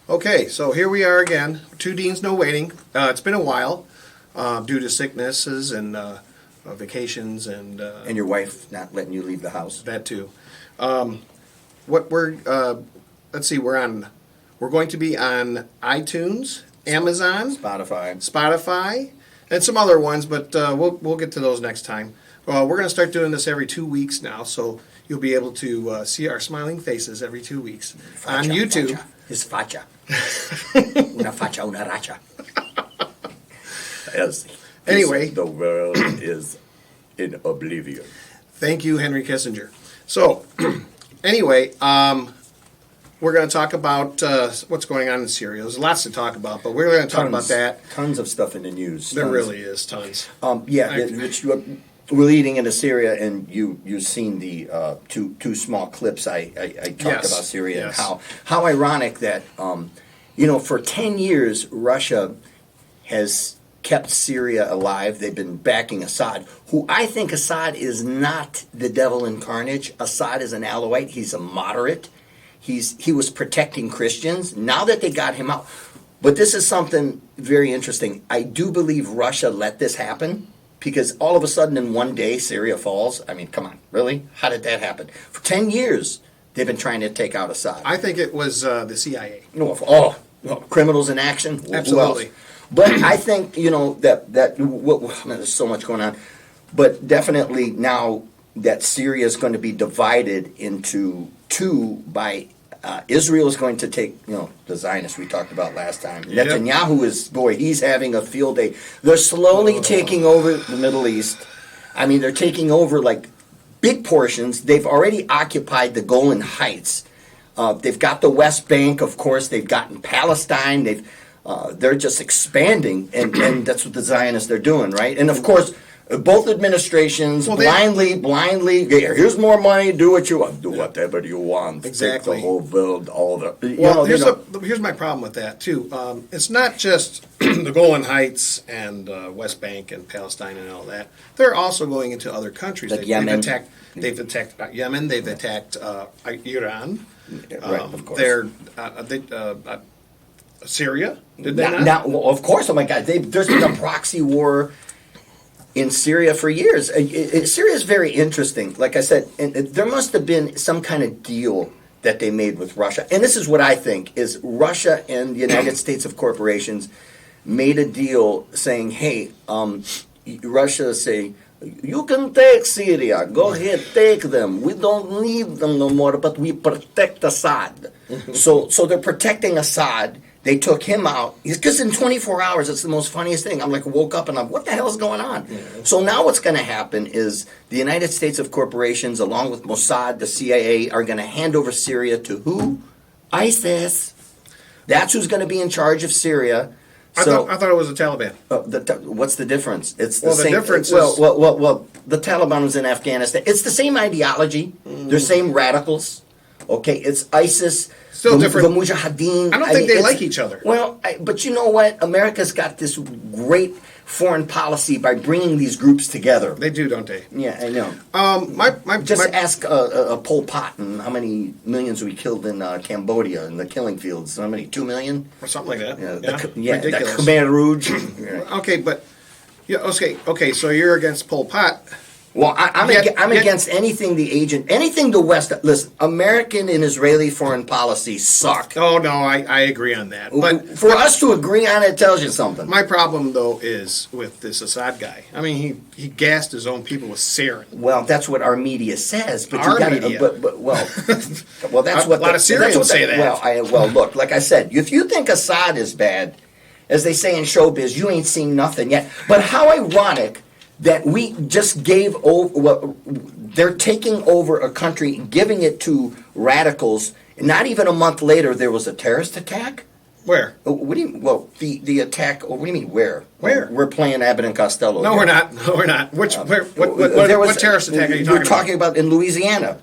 Okay, so here we are again. Two deans, no waiting. It's been a while due to sicknesses and vacations and And your wife not letting you leave the house. that too. What we're let's see, we're going to be on iTunes, Amazon, Spotify, and some other ones, but we'll get to those next time. We're going to start doing this every 2 weeks now, so you'll be able to see our smiling faces every 2 weeks on YouTube. Facha. His facha. Una facha, una racha. Yes. Anyway. The world is in oblivion. Thank you, Henry Kissinger. So, anyway, we're going to talk about what's going on in Syria. There's lots to talk about, but we're going to talk about that. Tons of stuff in the news. There Tons. really is tons. We're leading into Syria, and you've seen the two small clips I talked Yes, about Syria yes. and how ironic that for 10 years Russia has kept Syria alive. They've been backing Assad, who I think Assad is not the devil incarnate. Assad is an Alawite. He's a moderate. He was protecting Christians. Now that they got him out, but this is something very interesting. I do believe Russia let this happen. Because all of a sudden in one day Syria falls. I mean, come on, really? How did that happen? For 10 years, they've been trying to take out Assad. I think it was the CIA. No, criminals in action? Who Absolutely. else? But I think, there's so much going on. But definitely now that Syria is going to be divided into two by Israel is going to take, the Zionists we talked about last time. Yep. Netanyahu he's having a field day. They're slowly taking over the Middle East. I mean, they're taking over like big portions. They've already occupied the Golan Heights. They've got the West Bank, of course. They've gotten Palestine. They're just expanding, and that's what the Zionists are doing, right? And of course, both administrations blindly. Here's more money. Do what you want. Do whatever you want. Exactly. Take the whole world. Here's my problem with that too. It's not just the Golan Heights and West Bank and Palestine and all that. They're also going into other countries. Like Yemen. They've attacked Yemen. They've attacked Iran. Right, of course. Syria. Did they not? Now, well, of course. Oh my God. There's been a proxy war in Syria for years. Syria is very interesting. Like I said, and there must have been some kind of deal that they made with Russia. And this is what I think, is Russia and the United States of corporations made a deal saying, hey, Russia say, you can take Syria. Go ahead, take them. We don't need them no more, but we protect Assad. So they're protecting Assad. They took him out. Because in 24 hours, it's the most funniest thing. I'm like, woke up and I'm, what the hell is going on? Yeah. So now what's going to happen is the United States of corporations, along with Mossad, the CIA, are going to hand over Syria to who? ISIS. That's who's going to be in charge of Syria. I thought it was the Taliban. What's the difference? It's the same. The difference is... Well, the Taliban was in Afghanistan. It's the same ideology. They're same radicals. Okay, it's ISIS. Still different. The Mujahideen. I don't think they like each other. Well, but you know what? America's got this great foreign policy by bringing these groups together. They do, don't they? Yeah, I know. Ask Pol Pot and how many millions we killed in Cambodia in the killing fields. How many? 2 million? Or something like that. The Khmer Rouge. Okay, but okay. So you're against Pol Pot. Well, I'm against anything the West. Listen, American and Israeli foreign policy suck. Oh no, I agree on that. But for us to agree on it tells you something. My problem though is with this Assad guy. I mean, he gassed his own people with sarin. Well, that's what our media says. But media. Well, that's what a lot of Syrians say that. Well, look, like I said, if you think Assad is bad, as they say in showbiz, you ain't seen nothing yet. But how ironic that we just gave over. Well, they're taking over a country, giving it to radicals. Not even a month later, there was a terrorist attack. Where? What do you? Well, the attack. What do you mean? Where? Where? We're playing Abbott and Costello. No, we're not. No, we're not. What terrorist attack are you talking about? We're talking about in Louisiana.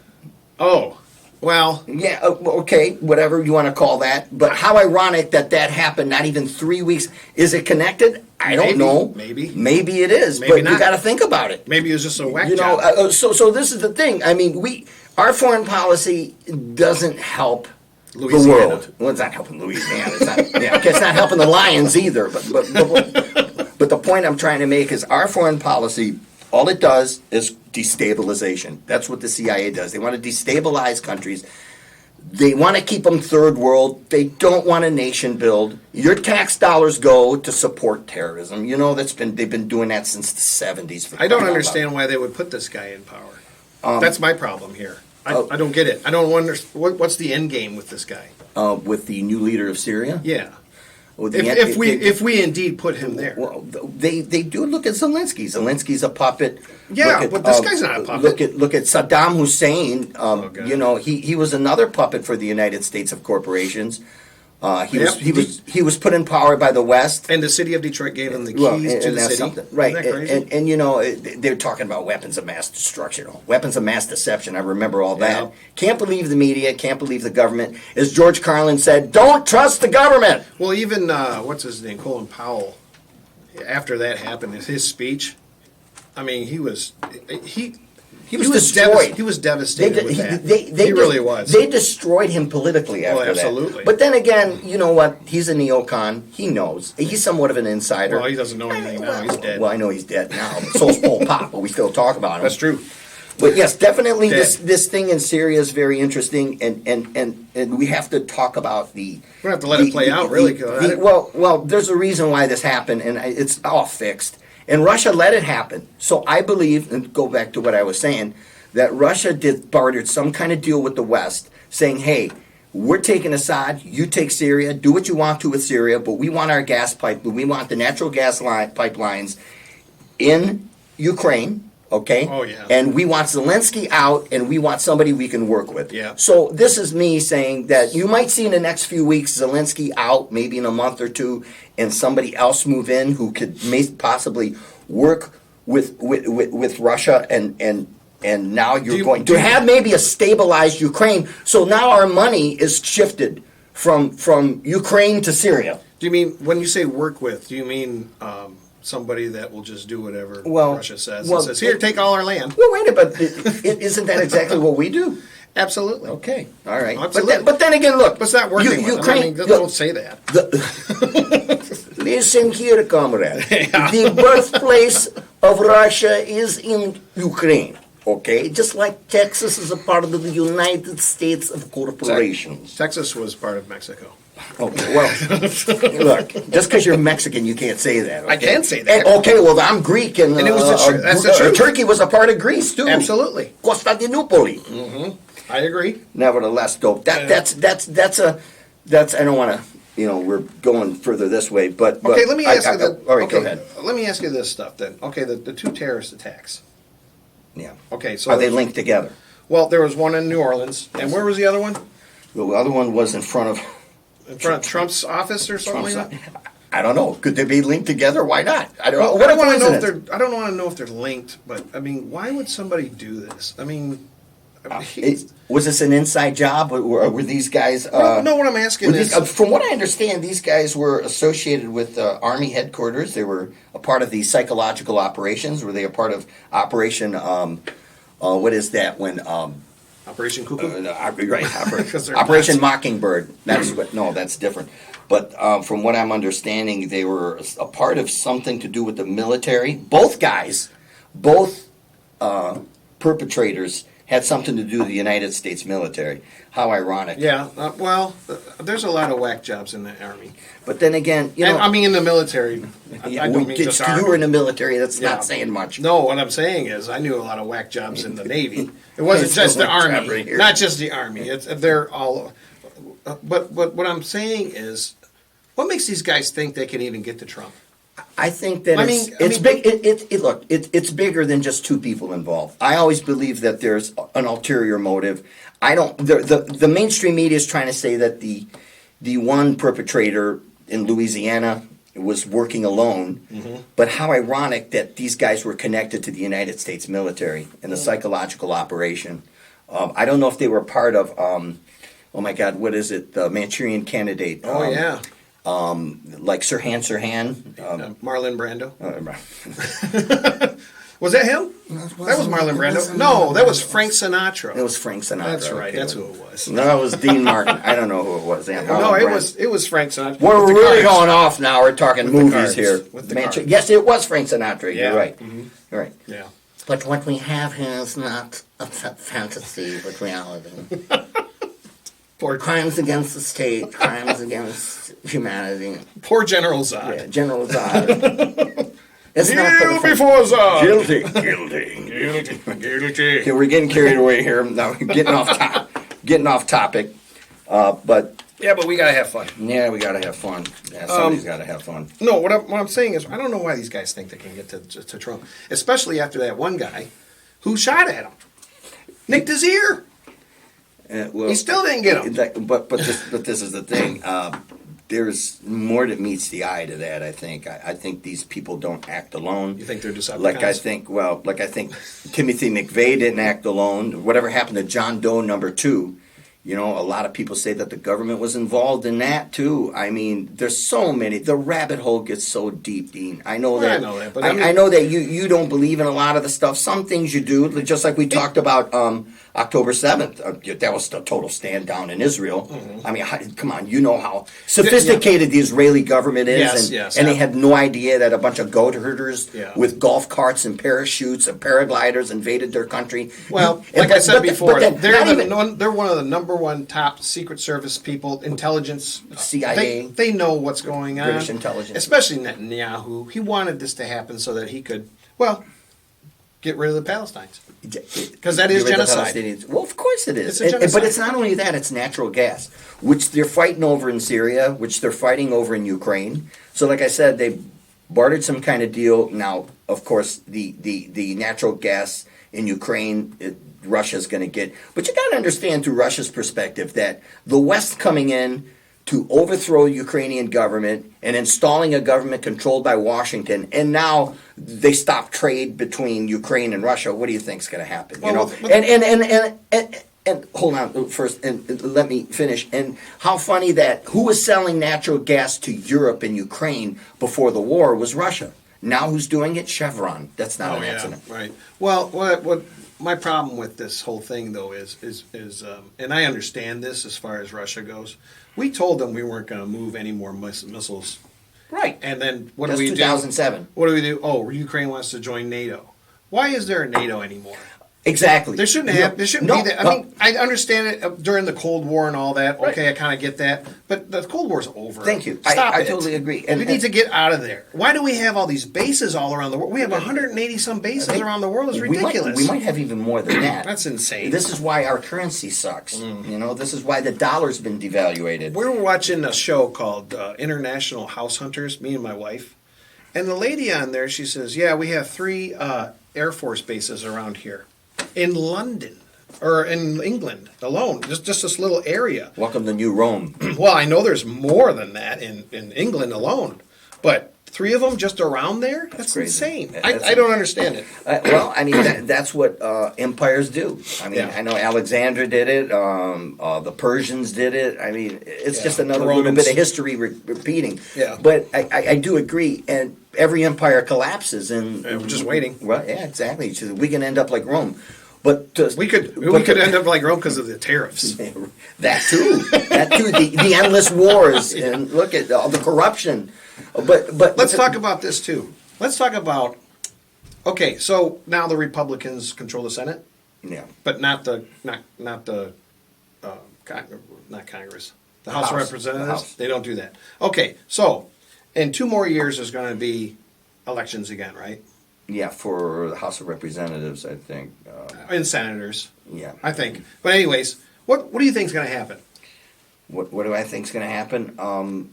Oh. Well, yeah, okay, whatever you want to call that. But how ironic that happened not even 3 weeks. Is it connected? I don't know. Maybe it is. Maybe but not. You got to think about it. Maybe it was just a whack job. So this is the thing. I mean, our foreign policy doesn't help Louisiana. the world. Well, it's not helping Louisiana. It's not, okay, it's not helping the Lions either. But the point I'm trying to make is our foreign policy, all it does is destabilization. That's what the CIA does. They want to destabilize countries. They want to keep them third world. They don't want a nation build. Your tax dollars go to support terrorism. They've been doing that since the 70s. I don't understand why they would put this guy in power. That's my problem here. I don't get it. I don't wonder what's the end game with this guy. With the new leader of Syria. Yeah. Well, If we indeed put him there. Well, they do look at Zelensky. Zelensky's a puppet. Yeah, but this guy's not a puppet. Look at Saddam Hussein. God. He was another puppet for the United States of corporations. He was put in power by the West. And the city of Detroit gave him the keys to the city. Right. Isn't that crazy? They're talking about weapons of mass destruction, weapons of mass deception. I remember all that. Yeah. Can't believe the media, can't believe the government. As George Carlin said, don't trust the government. Well, even, what's his name, Colin Powell, after that happened, his speech, I mean, he was destroyed. He was devastated with that. They He really was. They destroyed him politically after absolutely. that. But then again, you know what? He's a neocon. He knows. He's somewhat of an insider. Well, he doesn't know anything now. He's dead. Well, I know he's dead now. But so's Pol Pot, but we still talk about him. That's true. But yes, definitely Dead. this thing in Syria is very interesting, and we have to talk about the. We're going to have to let it play out, really. Well, there's a reason why this happened, and it's all fixed. And Russia let it happen. So I believe, and go back to what I was saying, that Russia bartered some kind of deal with the West, saying, hey, we're taking Assad, you take Syria, do what you want to with Syria, but we want our gas pipe, but we want the natural gas pipelines in Ukraine, okay? Oh, yeah. And we want Zelensky out, and we want somebody we can work with. Yeah. So this is me saying that you might see in the next few weeks Zelensky out, maybe in a month or two, and somebody else move in who could possibly work with Russia and now you're going to have maybe a stabilized Ukraine. So now our money is shifted from Ukraine to Syria. Do you mean, when you say work with, do you mean somebody that will just do whatever Well- Russia says? well, And says, here, take all our land. Well, wait a minute, but isn't that exactly what we do? Absolutely. Okay, all right. Absolutely. But then again, look. But it's not working with them. I Ukraine, mean, don't say that. Listen here, comrade. The birthplace of Russia is in Ukraine. Okay, just like Texas is a part of the United States of corporations. Texas was part of Mexico. Okay, well, look, just because you're Mexican, you can't say that. Okay? I can say that. Okay, well, I'm Greek, and it was that's the truth. Turkey was a part of Greece too. Absolutely. Constantinople. I agree. Nevertheless, though, that's I don't want to, we're going further this way, but Okay, let me ask you that. All right, okay, go ahead. Let me ask you this stuff then. Okay, the two terrorist attacks. Yeah. Okay, so Are they linked together? Well, there was one in New Orleans, and where was the other one? The other one was in front of Trump's office or something Trump's. like that. I don't know. Could they be linked together? Why not? I don't know. Well, What I don't want to know if coincidence. they're. I don't want to know if they're linked, but I mean, why would somebody do this? I mean, Was this an inside job, or were these guys? no. What I'm asking is, From what I understand, these guys were associated with Army headquarters. They were a part of the psychological operations. Were they a part of Operation? What is that? When Operation Cuckoo. right, 'Cause they're Operation nuts. Mockingbird. That's what. No, that's different. But from what I'm understanding, they were a part of something to do with the military. Both guys, both perpetrators had something to do with the United States military. How ironic. Yeah. There's a lot of whack jobs in the army. But then again, And, I mean, in the military. I don't mean just you army. were in the military. That's Yeah. not saying much. No, what I'm saying is, I knew a lot of whack jobs in the Navy. It wasn't It's just the a whack job Army, right here. not just the Army. They're all. But what I'm saying is, what makes these guys think they can even get to Trump? I think that it's big. Look, it's bigger than just two people involved. I always believe that there's an ulterior motive. I don't. The mainstream media is trying to say that the one perpetrator in Louisiana was working alone. Mm-hmm. But how ironic that these guys were connected to the United States military and the psychological operation. I don't know if they were part of. Oh my God, what is it? The Manchurian Candidate. Oh yeah, Like Sirhan Sirhan. Marlon Brando. Was that him? That was Marlon Brando. No, that was Frank Sinatra. It was Frank Sinatra. That's right. okay. That's who it was. No, it was Dean Martin. I don't know who it was. Yeah, No, Marlon Brando. it was Frank Sinatra. We're With the really cards. going off now. We're talking With the movies cards. here. With the cards. Yes, it was Frank Sinatra. Yeah. You're right. Mhm. You're right. Yeah. But what we have here is not a fantasy, but reality. Poor, Crimes against the state, crimes against humanity. poor General Zod. Yeah, General Zod. It's not for the Kneel fun- before Zod. Guilty. Guilty. Okay, we're getting carried away here. Now getting off topic. But Yeah, but we gotta have fun. yeah, we gotta have fun. Yeah, somebody's gotta have fun. No, what I'm saying is, I don't know why these guys think they can get to Trump, especially after that one guy who shot at him, nicked his ear. Well, He still didn't get him. But this is the thing. There's more that meets the eye to that. I think. I think these people don't act alone. You think they're Decepticons? Like I think Timothy McVeigh didn't act alone. Whatever happened to John Doe #2? You know, a lot of people say that the government was involved in that too. I mean, there's so many. The rabbit hole gets so deep, Dean. I know Well, that. I know that, but I, I mean- I know that you don't believe in a lot of the stuff. Some things you do, just like we talked about October 7th. That was a total stand down in Israel. Mm-hmm. I mean, come on, you know how sophisticated the Israeli government is, Yes, and, yes, and they yeah. had no idea that a bunch of goat herders Yeah. with golf carts and parachutes and paragliders invaded their country. Well, And- like I said but before, then not even- they're one of the number one top Secret Service people, intelligence. CIA. They know what's going on. British intelligence. Especially Netanyahu. He wanted this to happen so that he could, well, get rid of the Palestinians. Because that is Get rid of the genocide. Palestinians. Well, of course it is. It's a genocide. But it's not only that, it's natural gas, which they're fighting over in Syria, which they're fighting over in Ukraine. So, like I said, they bartered some kind of deal. Now, of course, the natural gas in Ukraine, Russia's going to get. But you got to understand through Russia's perspective that the West coming in to overthrow the Ukrainian government and installing a government controlled by Washington, and now they stop trade between Ukraine and Russia. What do you think's going to happen? You Well, know, but- and hold on first, and let me finish. And how funny that who was selling natural gas to Europe and Ukraine before the war was Russia. Now who's doing it? Chevron. That's not an accident. Right. Well, what my problem with this whole thing though is and I understand this as far as Russia goes. We told them we weren't going to move any more missiles, Right. and then what That's do we do? 2007. What do we do? Oh, Ukraine wants to join NATO. Why is there a NATO anymore? Exactly. There shouldn't have. There shouldn't No, be that. I mean, I understand it during the Cold War and all that. Right. Okay, I kind of get that. But the Cold War's over. Thank you. Stop I it. totally agree. We And- need to get out of there. Why do we have all these bases all around the world? We have 180 some bases around the world. It's ridiculous. We might have even more than that. That's insane. This is why our currency sucks. You know, this is why the dollar's been devaluated. We were watching a show called International House Hunters, me and my wife. And the lady on there, she says, yeah, we have 3 Air Force bases around here. In London. Or in England alone. Just this little area. Welcome to New Rome. Well, I know there's more than that in England alone. But 3 of them just around there? That's crazy. insane. That's- I don't understand it. Well, I mean, that's what empires do. I mean, Yeah. I know Alexander did it. The Persians did it. I mean, it's Yeah, just the another little Romans. bit of history repeating. Yeah. But I do agree. And every empire collapses. And Yeah, we're just waiting. Well, yeah, exactly. So we can end up like Rome. But We could end up like Rome because of the tariffs. That too. The endless wars and look at all the corruption. But Let's talk about this too. Let's talk about. Okay, so now the Republicans control the Senate, Yeah. but not the not Congress, the House of House. Representatives. The House. They don't do that. Okay, so in 2 more years there's going to be elections again, right? Yeah, for the House of Representatives, I think. And senators, Yeah. I think. But anyways, what do you think is going to happen? What do I think is going to happen?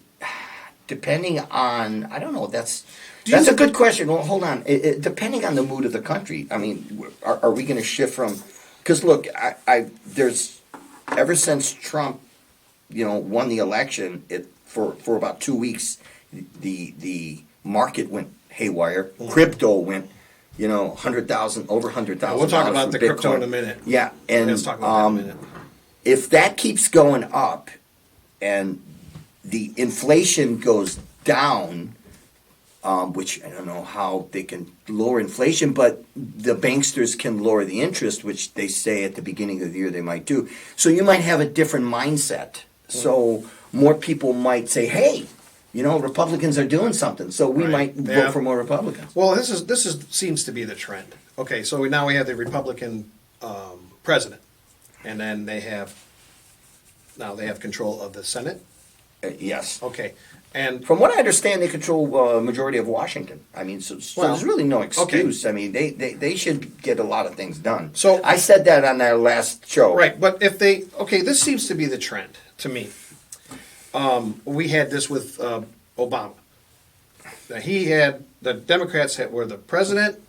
Depending on, I don't know. That's you a think- good question. Well, hold on. Depending on the mood of the country, I mean, are we going to shift from? Because look, there's ever since Trump, won the election, for about 2 weeks, the market went haywire. Crypto went, 100,000 over 100,000. We'll talk about for the crypto Bitcoin. in a minute. Yeah, and Let's talk about that in a minute. if that keeps going up and the inflation goes down, which I don't know how they can lower inflation, but the banksters can lower the interest, which they say at the beginning of the year they might do. So you might have a different mindset. So more people might say, hey, Republicans are doing something, so we might vote for more Republicans. Well, this is seems to be the trend. Okay, so now we have the Republican president, and then they have control of the Senate. Yes. Okay, and From what I understand, they control a majority of Washington. I mean, so Well, there's really no excuse. okay. I mean, they should get a lot of things done. So- I said that on our last show. right, but if this seems to be the trend to me. We had this with Obama. Now, the Democrats were the president,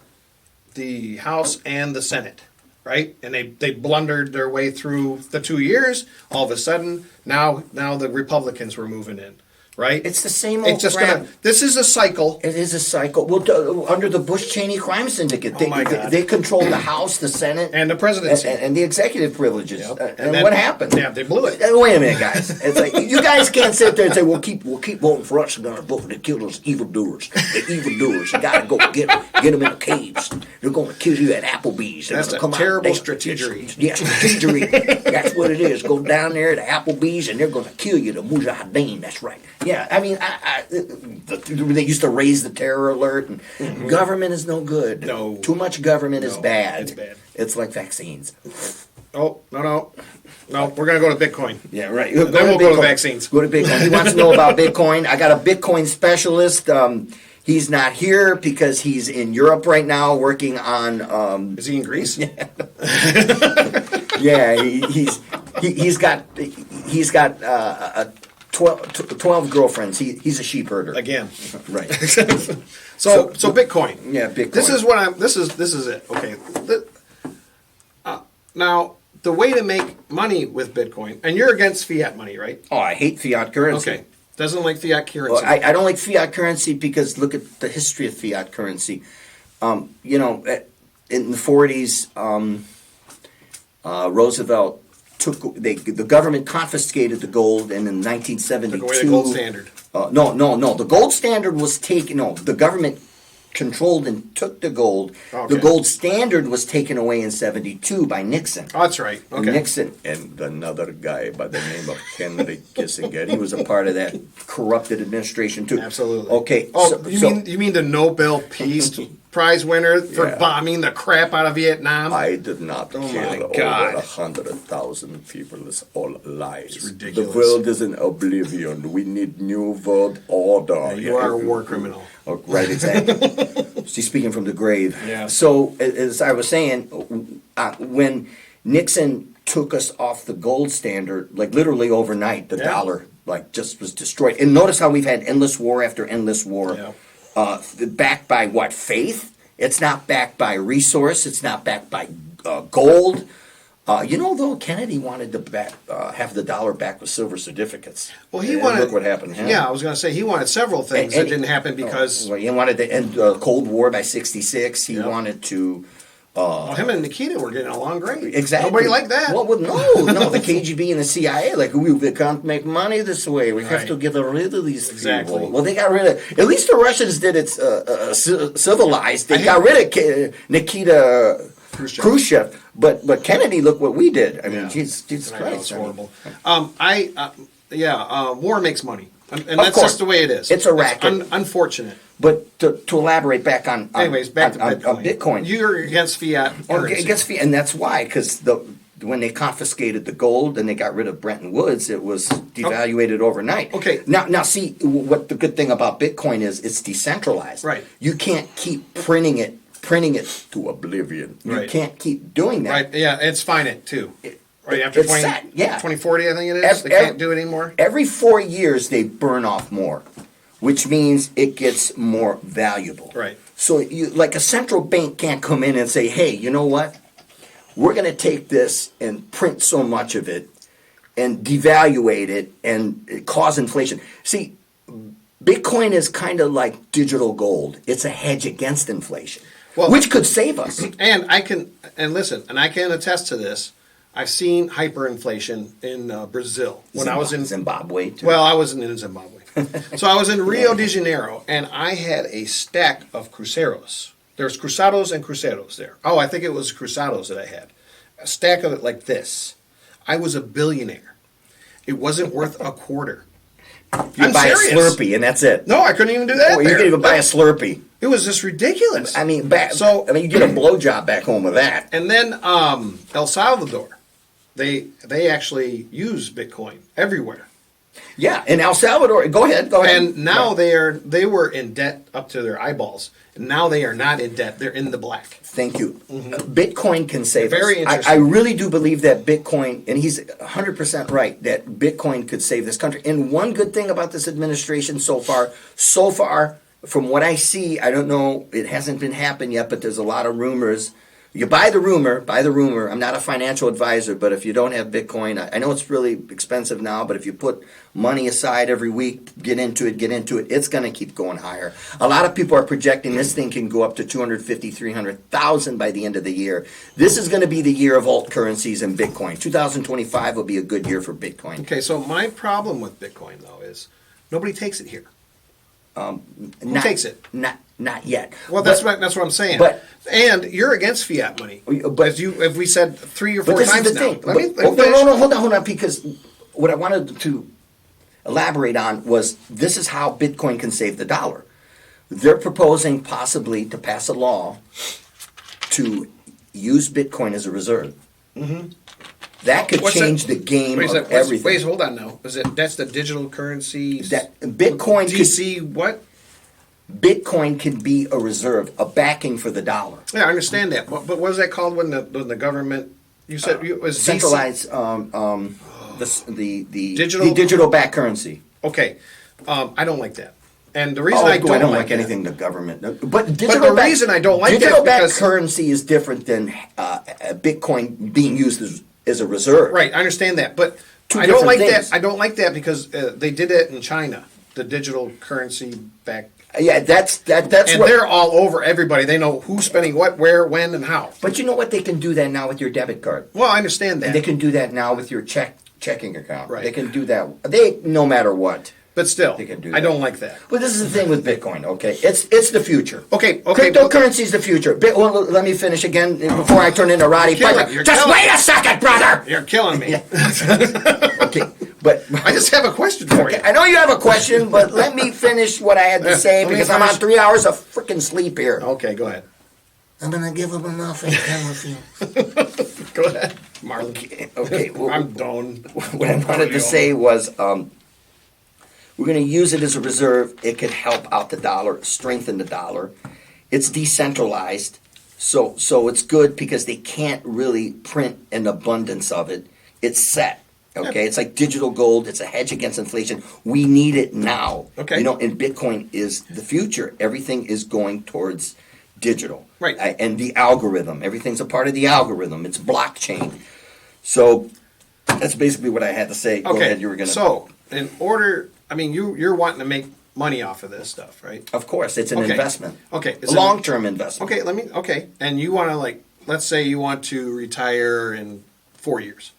the House, and the Senate, right? And they blundered their way through the 2 years. All of a sudden, now the Republicans were moving in, right? It's the same old It's just crap. this is a cycle. It is a cycle. Well, under the Bush-Cheney crime syndicate, Oh my God. they control the House, the Senate, And the presidency. and the executive privileges. Yep. And And then- what happened? yeah, they blew it. Wait a minute, guys. It's like you guys can't sit there and say, "We'll keep voting for us. We're gonna vote to kill those evildoers. The evildoers. You gotta go get them in the caves. They're gonna kill you at Applebee's. They're That's gonna a come out terrible there. strategery. Yeah, strategery. That's what it is. Go down there to Applebee's and they're gonna kill you. The Mujahideen. That's right. Yeah, I mean, they used to raise the terror alert. And government is no good. No. Too much government is No, bad. it's bad. It's like vaccines. Oh, no. We're going to go to Bitcoin. Yeah, right. Then we'll go to vaccines. Go to Bitcoin. He wants to know about Bitcoin. I got a Bitcoin specialist. He's not here because he's in Europe right now working on. Is he in Greece? Yeah, he's got 12 girlfriends. He's a sheep herder. Again. Right. So Bitcoin. Yeah, Bitcoin. This is it. Okay. Now the way to make money with Bitcoin, and you're against fiat money, right? Oh, I hate fiat currency. Okay. Doesn't like fiat currency. Well, I don't like fiat currency because look at the history of fiat currency. In the 40s, Roosevelt the government confiscated the gold, and in 1972, Took away the gold standard. No. The gold standard was taken. No, the government controlled and took the gold. Okay. The gold standard was taken away in 72 by Nixon. Oh, that's right. Okay. Nixon. And another guy by the name of Henry Kissinger. He was a part of that corrupted administration too. Absolutely. Okay. Oh, you mean the Nobel Peace Prize winner for Yeah. bombing the crap out of Vietnam? I did not Oh my kill God. over 100,000 people. It's all lies. It's ridiculous. The world is in oblivion. We need new world order. You are a war criminal. Oh, right, exactly. She's speaking from the grave. Yeah. So, as I was saying, when Nixon took us off the gold standard, like literally overnight, the Yeah. dollar just was destroyed. And notice how we've had endless war after endless war. Yeah. Backed by what? Faith? It's not backed by resource. It's not backed by gold. Though Kennedy wanted to have the dollar back with silver certificates. Well, he And wanted. Look what happened. Huh? Yeah, I was going to say he wanted several things And- that didn't happen because Well, he wanted to end the Cold War by '66. He Yeah. wanted to. him and Nikita were getting along great. Exactly. Nobody liked that. Well, no, the KGB and the CIA, we can't make money this way. We have Right. to get rid of these Exactly. people. Well, they got rid of. At least the Russians did it civilized. They got rid of Nikita Khrushchev. But Kennedy, look what we did. I mean, Yeah. Jesus I know, Christ, it's I mean, horrible. War makes money, and Of that's course. just the way it is. It's a racket. Unfortunate. But to elaborate back on Anyways, back to on Bitcoin. Bitcoin. You're against fiat currency. And that's why, because when they confiscated the gold and they got rid of Bretton Woods, it was devaluated overnight. Okay. Now, see what the good thing about Bitcoin is. It's decentralized. Right. You can't keep printing it To oblivion. You Right. can't keep doing that. Right? Yeah, it's finite too. Right after it's set, yeah. 2040, I think it is. They can't do it anymore. Every 4 years, they burn off more, which means it gets more valuable. Right. So, like a central bank can't come in and say, "Hey, you know what? We're going to take this and print so much of it and devaluate it and cause inflation." See, Bitcoin is kind of like digital gold. It's a hedge against inflation, which could save us. And I can attest to this. I've seen hyperinflation in Brazil when I was in Zimbabwe. Too. Well, I wasn't in Zimbabwe. So I was in Rio de Janeiro, and I had a stack of cruceros. There's cruzados and cruceros there. Oh, I think it was cruzados that I had. A stack of it like this. I was a billionaire. It wasn't worth a quarter. You I'm buy serious. a Slurpee, and that's it. No, I couldn't even do that. Oh, you there. could even buy a Slurpee. It was just ridiculous. I mean, you get a blowjob back home with that. And then El Salvador, they actually use Bitcoin everywhere. Yeah, in El Salvador. Go ahead. And now they were in debt up to their eyeballs. And now they are not in debt. They're in the black. Thank you. Bitcoin can save us. Very interesting. I really do believe that Bitcoin, and he's 100% right, that Bitcoin could save this country. And one good thing about this administration so far, from what I see, I don't know, it hasn't been happened yet, but there's a lot of rumors. You buy the rumor. I'm not a financial advisor, but if you don't have Bitcoin, I know it's really expensive now, but if you put money aside every week, get into it, it's going to keep going higher. A lot of people are projecting this thing can go up to 250, 300,000 by the end of the year. This is going to be the year of alt currencies and Bitcoin. 2025 will be a good year for Bitcoin. Okay, so my problem with Bitcoin, though, is nobody takes it here. Who takes it? Not yet. Well, that's what I'm saying. And you're against fiat money. But if we said 3 or 4 But this times is the now. thing. Let me No, finish. hold on, because what I wanted to elaborate on was this is how Bitcoin can save the dollar. They're proposing possibly to pass a law to use Bitcoin as a reserve. Mm-hmm. That could change the game of everything. Wait, hold on now. That's the digital currency? That Bitcoin DC what? Bitcoin can be a reserve, a backing for the dollar. Yeah, I understand that. But what was that called when the government? You said it was Centralized the digital back currency. Okay, I don't like that. And the reason I don't like that, anything the government. Reason I don't like that digital is back because currency is different than Bitcoin being used as a reserve. right, I understand that, but Two I don't like different things. that. I don't like that because they did it in China, the digital currency back. Yeah, that's And they're all over everybody. They know who's spending what, where, when, and how. But you know what? They can do that now with your debit card. Well, I understand that. And they can do that now with your checking account. Right. They can do that. They no matter what. But still, They can do I that. don't like that. But this is the thing with Bitcoin. Okay, it's the future. Okay. Cryptocurrency is the future. Well, let me finish again before I turn into Roddy Piper. You're Just killing wait a second, brother. You're killing me. Okay, but I just have a question for you. I know you have a question, but let me finish what I had to say Let me because I'm on finish. 3 hours of freaking sleep here. Okay, go ahead. I'm gonna give him enough and with you. Go ahead, Marlon. Okay, well, I'm done. what I wanted to say was we're going to use it as a reserve. It could help out the dollar, strengthen the dollar. It's decentralized, so it's good because they can't really print an abundance of it. It's set. Okay, it's like digital gold. It's a hedge against inflation. We need it now. Okay. And Bitcoin is the future. Everything is going towards digital. Right. And the algorithm. Everything's a part of the algorithm. It's blockchain. So that's basically what I had to say. Go ahead. You were going to. So, in order, I mean, you're wanting to make money off of this stuff, right? Of course, it's an Okay. investment. Okay. A long-term investment. Okay. And you want to let's say you want to retire in 4 years.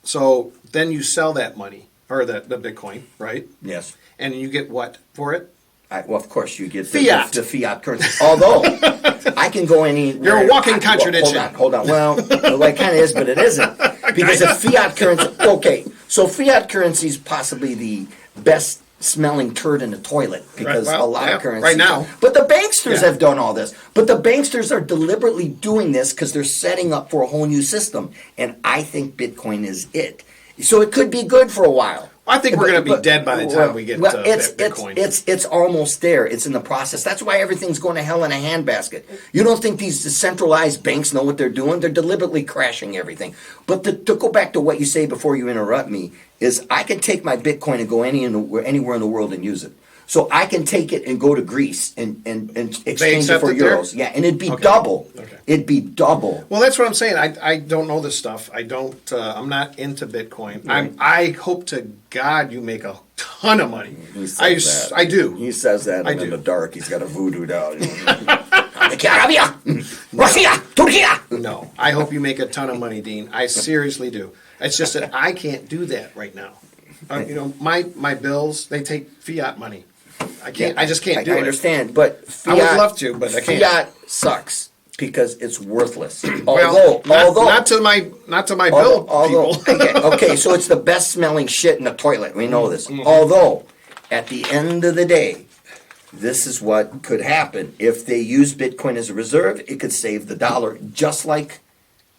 So then you sell that money or the Bitcoin, right? Yes. And you get what for it? Well, of course, you get Fiat. the fiat currency. Although, I can go any. You're a walking contradiction. Hold on. Well, it kind of is, but it isn't. Because if fiat currency. Okay, so fiat currency is possibly the best smelling turd in the toilet because Right, well, a lot yeah, of currency. right now. But the banksters Yeah. have done all this. But the banksters are deliberately doing this because they're setting up for a whole new system. And I think Bitcoin is it. So it could be good for a while. I think we're going to be dead by the time we get to Bitcoin. It's almost there. It's in the process. That's why everything's going to hell in a handbasket. You don't think these decentralized banks know what they're doing? They're deliberately crashing everything. But to go back to what you say before you interrupt me, is I can take my Bitcoin and go anywhere in the world and use it. So I can take it and go to Greece and exchange it accept for it there? euros. Yeah, and it'd be Okay. double. Okay. It'd be double. Well, that's what I'm saying. I don't know this stuff. I don't. I'm not into Bitcoin. Right. I hope to God you make a ton of money. He says that. I do. He says that I and in do. the dark. He's got a voodoo doll. Arabia, Russia, Turkey. No, I hope you make a ton of money, Dean. I seriously do. It's just that I can't do that right now. my bills, they take fiat money. I just can't do I it. understand, but I would fiat, love to, but I can't. fiat sucks because it's worthless. Well, not to my bill people. okay, so it's the best smelling shit in the toilet. We know this. Mm-hmm. Although, at the end of the day, this is what could happen. If they use Bitcoin as a reserve, it could save the dollar, just like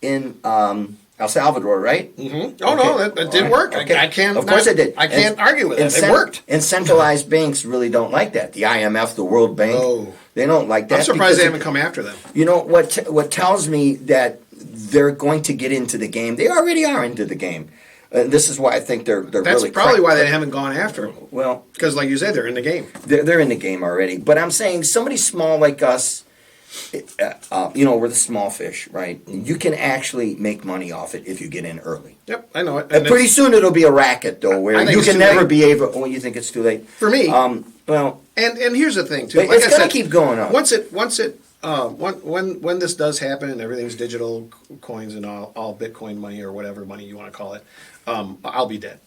in El Salvador, right? Mm-hmm. Oh no, it did work. Okay. I can't. Of course, it did. I can't argue with it. It worked. And centralized banks really don't like that. The IMF, the World Bank, Oh. they don't like that. I'm surprised they because haven't come after them. You know what tells me that they're going to get into the game. They already are into the game. This is why I think they're That's really probably why they haven't gone after them. well, Because, like you said, they're in the game. they're in the game already. But I'm saying somebody small like us, we're the small fish, right? You can actually make money off it if you get in early. Yep, I know it. And pretty soon it'll be a racket, though, I where think you it's can too never late. be able. Oh, you think it's too late For me. Well, And here's the thing too. But Like it's I gonna said, keep going up. when this does happen and everything's digital coins and all Bitcoin money or whatever money you want to call it, I'll be dead.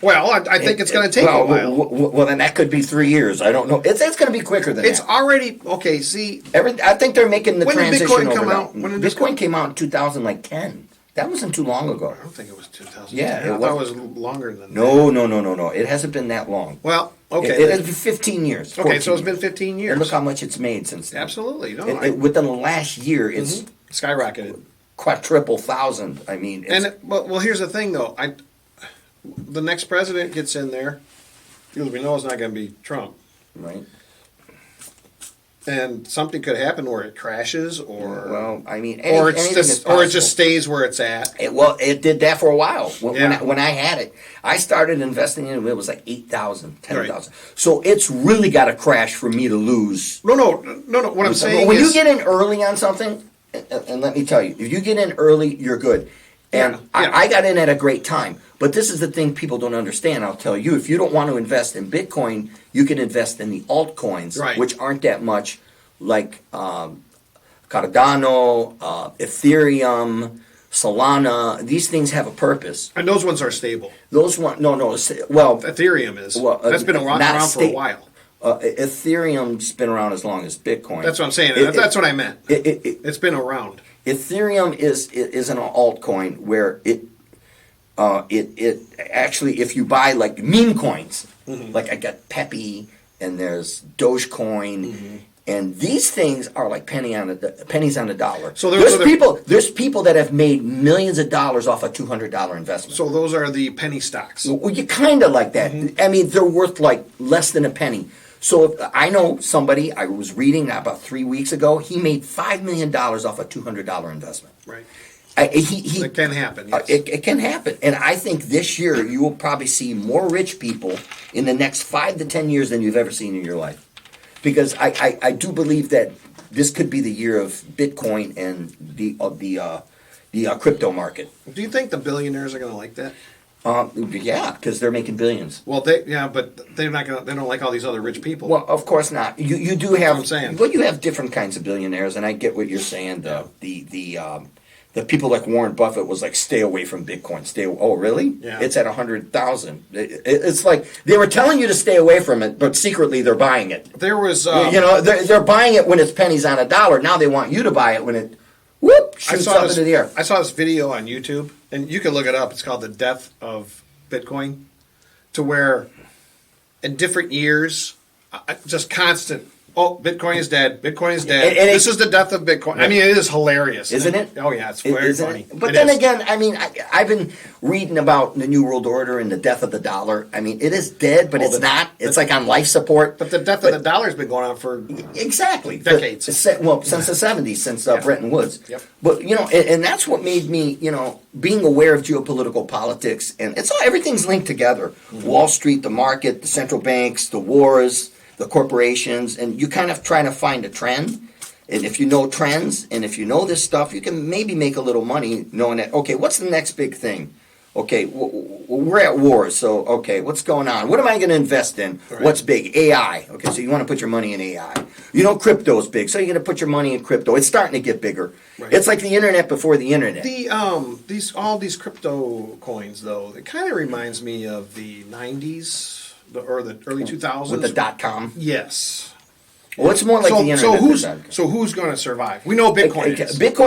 Well, I think it's going to take a while. Well, then that could be 3 years. I don't know. It's going to be quicker than It's that. already okay. See, I think they're making the When did transition Bitcoin over come now. out? When did Bitcoin came out in 2010. That wasn't too long ago. I don't think it was 2000. Yeah, I it thought it was longer than that. No. It hasn't been that long. Well, okay. It has been 15 years. Okay, 14 so it's been years. 15 years. And look how much it's made since then. Absolutely. No, Within the last year, it's skyrocketed. quadruple thousand. I mean, it's, Well, here's the thing though. The next president gets in there, because we know it's not going to be Trump, right. and something could happen where it crashes, or Well, I mean, or anything is it possible. just stays where it's at. It did that for a while. Yeah. When I had it, I started investing in it. It was like 8,000, 10,000. So it's really got to crash for me to lose. No. What I'm saying when is, you get in early on something, and let me tell you, if you get in early, you're good. And Yeah. I got in at a great time. But this is the thing people don't understand. I'll tell you, if you don't want to invest in Bitcoin, you can invest in the altcoins, Right. which aren't that much, like Cardano, Ethereum, Solana. These things have a purpose. and those ones are stable. Those well, Ethereum is. That's been around for a while. Ethereum's been around as long as Bitcoin. That's what I'm saying. That's what I meant. It's been around. Ethereum is an altcoin where it actually, if you buy like meme coins, like I got Pepe and there's Dogecoin, and these things are like pennies on the dollar. So there's people that have made millions of dollars off a $200 investment. So those are the penny stocks. Well, you kind of like that. I mean, they're worth like less than a penny. So I know somebody I was reading about 3 weeks ago. He made $5 million off a $200 investment. Right. It can happen. Yes. It can happen, and I think this year you will probably see more rich people in the next 5 to 10 years than you've ever seen in your life, because I do believe that this could be the year of Bitcoin and the crypto market. Do you think the billionaires are going to like that? Yeah, because they're making billions. Well, but they're not going. They don't like all these other rich people. Well, of course not. You do have. what I'm saying. Well, you have different kinds of billionaires, and I get what you're saying. The people like Warren Buffett was like, stay away from Bitcoin. Oh, really? Yeah. It's at 100,000. It's like they were telling you to stay away from it, but secretly they're buying it. There was, They're buying it when it's pennies on a dollar. Now they want you to buy it when it shoots up into the air. I saw this video on YouTube, and you can look it up. It's called "The Death of Bitcoin," to where in different years, just constant. Oh, Bitcoin is dead. Bitcoin is dead. And this is the death of Bitcoin. I mean, it is hilarious, Isn't it? Oh yeah, it's very Isn't funny. it? But It then is. again, I mean, I've been reading about the New World Order and the death of the dollar. I mean, it is dead, but it's not. It's like on life support. But the death of the dollar's been going on for Exactly. Decades. Since the 70s, since Bretton Woods. Yep. But, and that's what made me, being aware of geopolitical politics, and everything's linked together. Wall Street, the market, the central banks, the wars, the corporations, and you kind of trying to find a trend. And if you know trends, and if you know this stuff, you can maybe make a little money knowing that, okay, what's the next big thing? Okay, we're at war, so, okay, what's going on? What am I going to invest in? Right. What's big? AI. Okay, so you want to put your money in AI. You know, crypto's big, so you're gonna put your money in crypto. It's starting to get bigger. Right. It's like the internet before the internet. These crypto coins though, it kind of reminds me of the '90s or the early 2000s With the .com. Yes. Well, it's more like the internet. So who's going to survive? We know Bitcoin is. Bitcoin